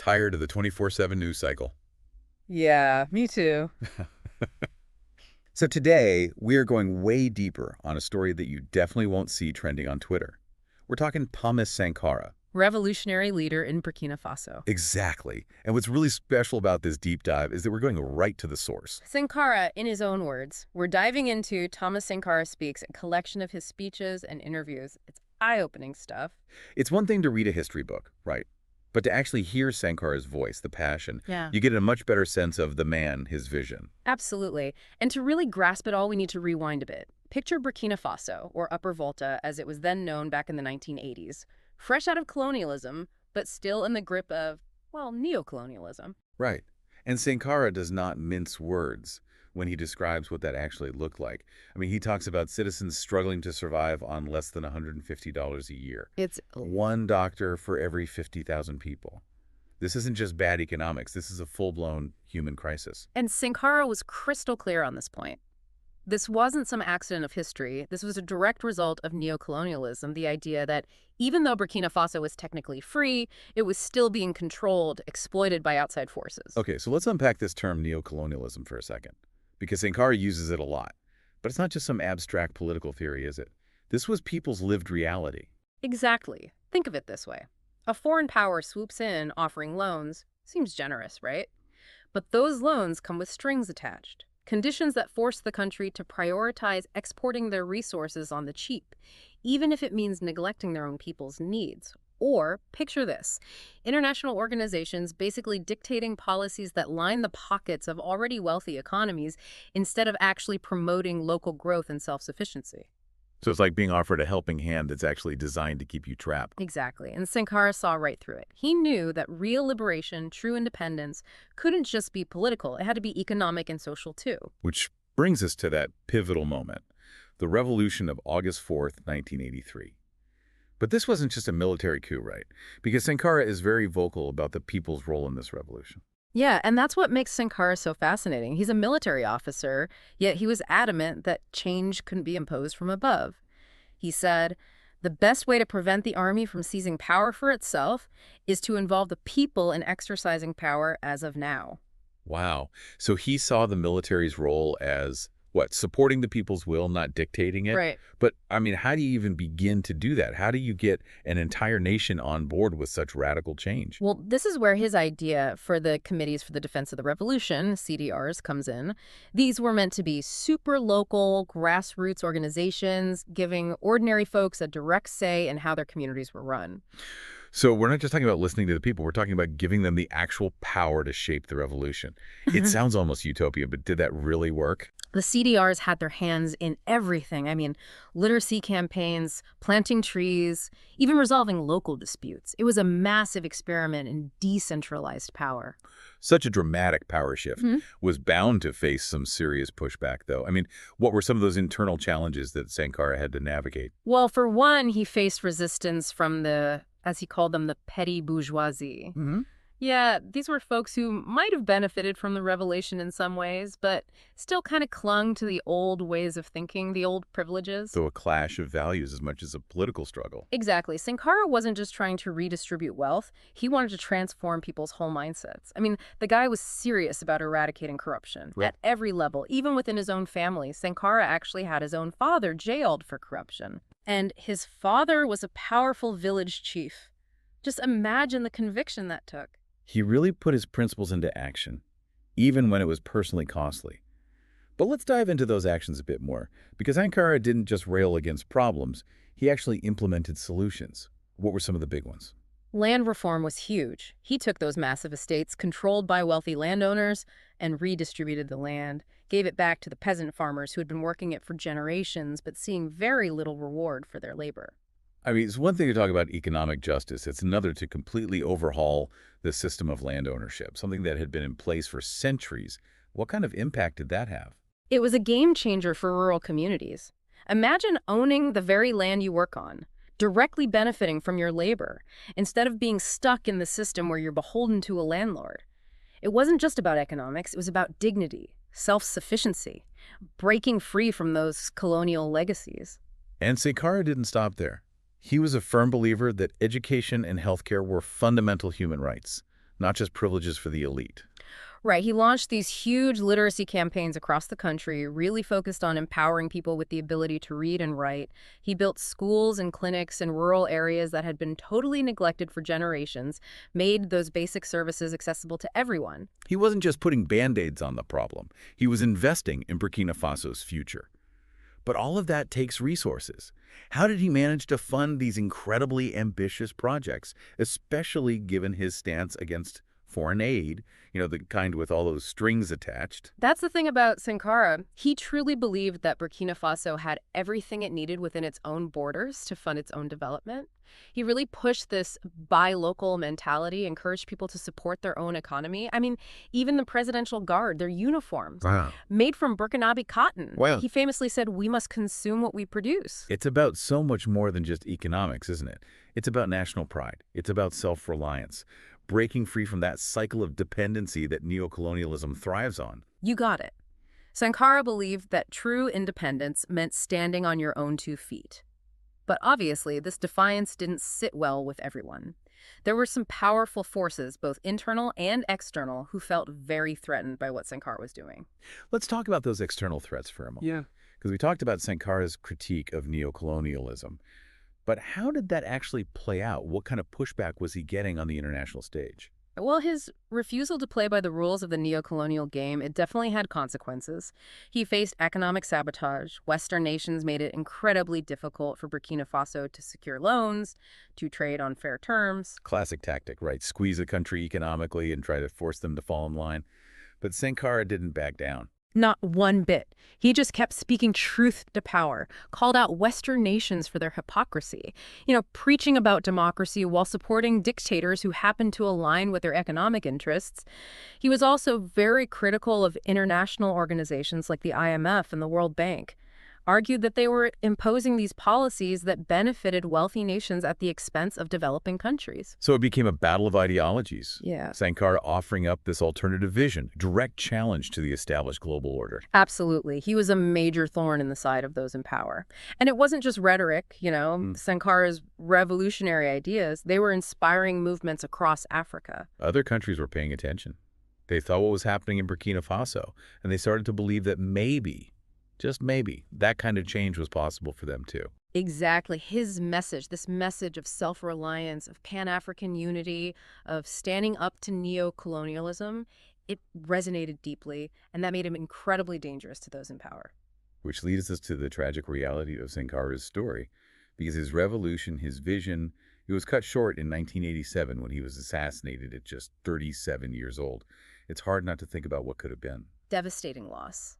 Tired of the 24/7 news cycle. Yeah, me too. So today, we're going way deeper on a story that you definitely won't see trending on Twitter. We're talking Thomas Sankara. Revolutionary leader in Burkina Faso. Exactly. And what's really special about this deep dive is that we're going right to the source. Sankara, in his own words, we're diving into Thomas Sankara Speaks, a collection of his speeches and interviews. It's eye-opening stuff. It's one thing to read a history book, right? But to actually hear Sankara's voice, the passion, Yeah. you get a much better sense of the man, his vision. Absolutely. And to really grasp it all, we need to rewind a bit. Picture Burkina Faso, or Upper Volta, as it was then known back in the 1980s. Fresh out of colonialism, but still in the grip of, well, neocolonialism. Right. And Sankara does not mince words when he describes what that actually looked like. I mean, he talks about citizens struggling to survive on less than $150 a year. It's One doctor for every 50,000 people. This isn't just bad economics. This is a full-blown human crisis. And Sankara was crystal clear on this point. This wasn't some accident of history. This was a direct result of neocolonialism, the idea that even though Burkina Faso was technically free, it was still being controlled, exploited by outside forces. Okay, so let's unpack this term neocolonialism for a second, because Sankara uses it a lot. But it's not just some abstract political theory, is it? This was people's lived reality. Exactly. Think of it this way. A foreign power swoops in offering loans. Seems generous, right? But those loans come with strings attached. Conditions that force the country to prioritize exporting their resources on the cheap, even if it means neglecting their own people's needs. Or, picture this, international organizations basically dictating policies that line the pockets of already wealthy economies instead of actually promoting local growth and self-sufficiency. So it's like being offered a helping hand that's actually designed to keep you trapped. Exactly, and Sankara saw right through it. He knew that real liberation, true independence, couldn't just be political. It had to be economic and social too. Which brings us to that pivotal moment, the revolution of August 4th, 1983. But this wasn't just a military coup, right? Because Sankara is very vocal about the people's role in this revolution. Yeah, and that's what makes Sankara so fascinating. He's a military officer, yet he was adamant that change couldn't be imposed from above. He said, the best way to prevent the army from seizing power for itself is to involve the people in exercising power as of now. Wow. So he saw the military's role as, what, supporting the people's will, not dictating it? Right. But, I mean, how do you even begin to do that? How do you get an entire nation on board with such radical change? Well, this is where his idea for the Committees for the Defense of the Revolution, CDRs, comes in. These were meant to be super local, grassroots organizations, giving ordinary folks a direct say in how their communities were run. So we're not just talking about listening to the people. We're talking about giving them the actual power to shape the revolution. It sounds almost utopian, but did that really work? The CDRs had their hands in everything. I mean, literacy campaigns, planting trees, even resolving local disputes. It was a massive experiment in decentralized power. Such a dramatic power shift was bound to face some serious pushback, though. I mean, what were some of those internal challenges that Sankara had to navigate? Well, for one, he faced resistance from the, as he called them, the petty bourgeoisie. Yeah, these were folks who might have benefited from the revolution in some ways, but still kind of clung to the old ways of thinking, the old privileges. So a clash of values as much as a political struggle. Exactly. Sankara wasn't just trying to redistribute wealth. He wanted to transform people's whole mindsets. I mean, the guy was serious about eradicating corruption Right. at every level, even within his own family. Sankara actually had his own father jailed for corruption. And his father was a powerful village chief. Just imagine the conviction that took. He really put his principles into action, even when it was personally costly. But let's dive into those actions a bit more, because Sankara didn't just rail against problems, he actually implemented solutions. What were some of the big ones? Land reform was huge. He took those massive estates controlled by wealthy landowners and redistributed the land, gave it back to the peasant farmers who had been working it for generations but seeing very little reward for their labor. I mean, it's one thing to talk about economic justice. It's another to completely overhaul the system of land ownership, something that had been in place for centuries. What kind of impact did that have? It was a game changer for rural communities. Imagine owning the very land you work on, directly benefiting from your labor, instead of being stuck in the system where you're beholden to a landlord. It wasn't just about economics, it was about dignity, self-sufficiency, breaking free from those colonial legacies. And Sankara didn't stop there. He was a firm believer that education and healthcare were fundamental human rights, not just privileges for the elite. Right, he launched these huge literacy campaigns across the country, really focused on empowering people with the ability to read and write. He built schools and clinics in rural areas that had been totally neglected for generations, made those basic services accessible to everyone. He wasn't just putting Band-Aids on the problem. He was investing in Burkina Faso's future. But all of that takes resources. How did he manage to fund these incredibly ambitious projects, especially given his stance against foreign aid, the kind with all those strings attached? That's the thing about Sankara. He truly believed that Burkina Faso had everything it needed within its own borders to fund its own development. He really pushed this buy local mentality, encouraged people to support their own economy. I mean, even the presidential guard, their uniforms, Wow. made from Burkinabé cotton. Wow. He famously said, "We must consume what we produce." It's about so much more than just economics, isn't it? It's about national pride. It's about self-reliance, breaking free from that cycle of dependency that neocolonialism thrives on. You got it. Sankara believed that true independence meant standing on your own 2 feet. But obviously, this defiance didn't sit well with everyone. There were some powerful forces, both internal and external, who felt very threatened by what Sankara was doing. Let's talk about those external threats for a moment. Yeah. Because we talked about Sankara's critique of neocolonialism. But how did that actually play out? What kind of pushback was he getting on the international stage? Well, his refusal to play by the rules of the neocolonial game, it definitely had consequences. He faced economic sabotage. Western nations made it incredibly difficult for Burkina Faso to secure loans, to trade on fair terms. Classic tactic, right? Squeeze a country economically and try to force them to fall in line. But Sankara didn't back down. Not one bit. He just kept speaking truth to power, called out Western nations for their hypocrisy, preaching about democracy while supporting dictators who happened to align with their economic interests. He was also very critical of international organizations like the IMF and the World Bank, argued that they were imposing these policies that benefited wealthy nations at the expense of developing countries. So it became a battle of ideologies. Yeah. Sankara offering up this alternative vision, direct challenge to the established global order. Absolutely. He was a major thorn in the side of those in power. And it wasn't just rhetoric, Sankara's revolutionary ideas, they were inspiring movements across Africa. Other countries were paying attention. They saw what was happening in Burkina Faso, and they started to believe that maybe, just maybe, that kind of change was possible for them too. Exactly. His message, this message of self-reliance, of Pan-African unity, of standing up to neo-colonialism, it resonated deeply, and that made him incredibly dangerous to those in power. Which leads us to the tragic reality of Sankara's story, because his revolution, his vision, it was cut short in 1987 when he was assassinated at just 37 years old. It's hard not to think about what could have been. Devastating loss.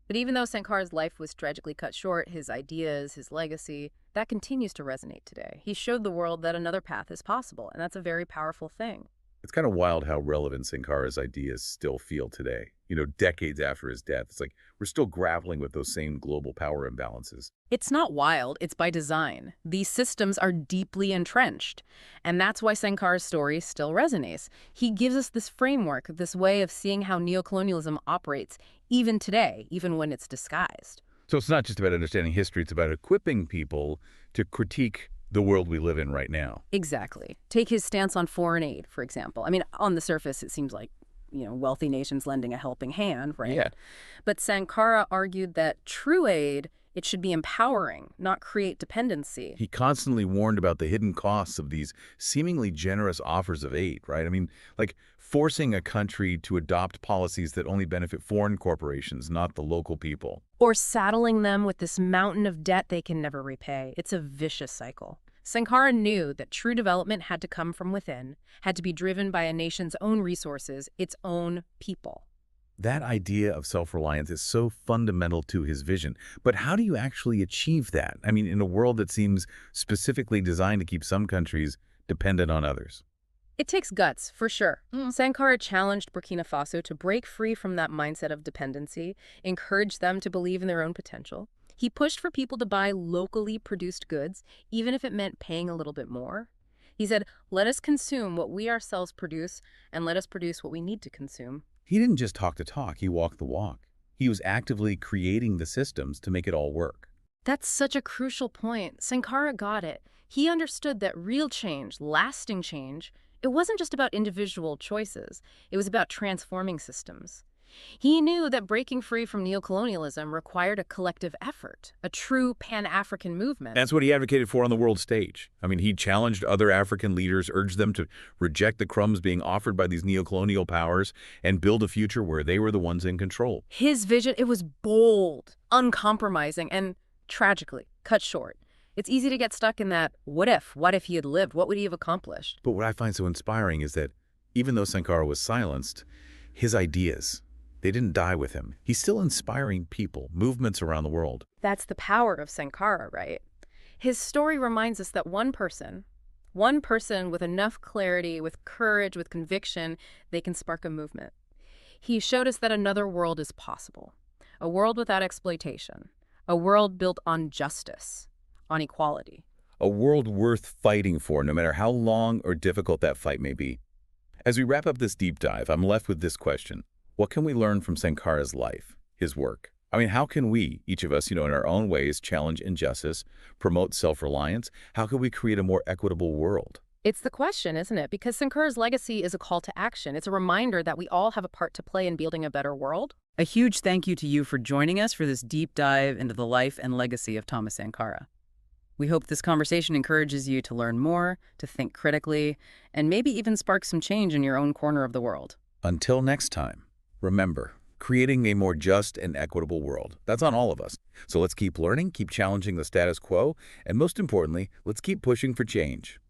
But even though Sankara's life was tragically cut short, his ideas, his legacy, that continues to resonate today. He showed the world that another path is possible, and that's a very powerful thing. It's kind of wild how relevant Sankara's ideas still feel today. Decades after his death, it's like we're still grappling with those same global power imbalances. It's not wild, it's by design. These systems are deeply entrenched, and that's why Sankara's story still resonates. He gives us this framework, this way of seeing how neocolonialism operates, even today, even when it's disguised. So it's not just about understanding history, it's about equipping people to critique the world we live in right now. Exactly. Take his stance on foreign aid, for example. I mean, on the surface, it seems like, wealthy nations lending a helping hand, right? Yeah. But Sankara argued that true aid, it should be empowering, not create dependency. He constantly warned about the hidden costs of these seemingly generous offers of aid, right? I mean, like forcing a country to adopt policies that only benefit foreign corporations, not the local people. Or saddling them with this mountain of debt they can never repay. It's a vicious cycle. Sankara knew that true development had to come from within, had to be driven by a nation's own resources, its own people. That idea of self-reliance is so fundamental to his vision. But how do you actually achieve that? I mean, in a world that seems specifically designed to keep some countries dependent on others. It takes guts, for sure. Sankara challenged Burkina Faso to break free from that mindset of dependency, encouraged them to believe in their own potential. He pushed for people to buy locally produced goods, even if it meant paying a little bit more. He said, let us consume what we ourselves produce, and let us produce what we need to consume. He didn't just talk the talk, he walked the walk. He was actively creating the systems to make it all work. That's such a crucial point. Sankara got it. He understood that real change, lasting change, It wasn't just about individual choices. It was about transforming systems. He knew that breaking free from neocolonialism required a collective effort, a true Pan-African movement. That's what he advocated for on the world stage. I mean, he challenged other African leaders, urged them to reject the crumbs being offered by these neocolonial powers and build a future where they were the ones in control. His vision, it was bold, uncompromising, and tragically cut short. It's easy to get stuck in that what if he had lived, what would he have accomplished? But what I find so inspiring is that even though Sankara was silenced, his ideas, they didn't die with him. He's still inspiring people, movements around the world. That's the power of Sankara, right? His story reminds us that one person with enough clarity, with courage, with conviction, they can spark a movement. He showed us that another world is possible, a world without exploitation, a world built on justice, on equality. A world worth fighting for, no matter how long or difficult that fight may be. As we wrap up this deep dive, I'm left with this question. What can we learn from Sankara's life, his work? I mean, how can we, each of us, in our own ways, challenge injustice, promote self-reliance? How can we create a more equitable world? It's the question, isn't it? Because Sankara's legacy is a call to action. It's a reminder that we all have a part to play in building a better world. A huge thank you to you for joining us for this deep dive into the life and legacy of Thomas Sankara. We hope this conversation encourages you to learn more, to think critically, and maybe even spark some change in your own corner of the world. Until next time, remember, creating a more just and equitable world. That's on all of us. So let's keep learning, keep challenging the status quo, and most importantly, let's keep pushing for change.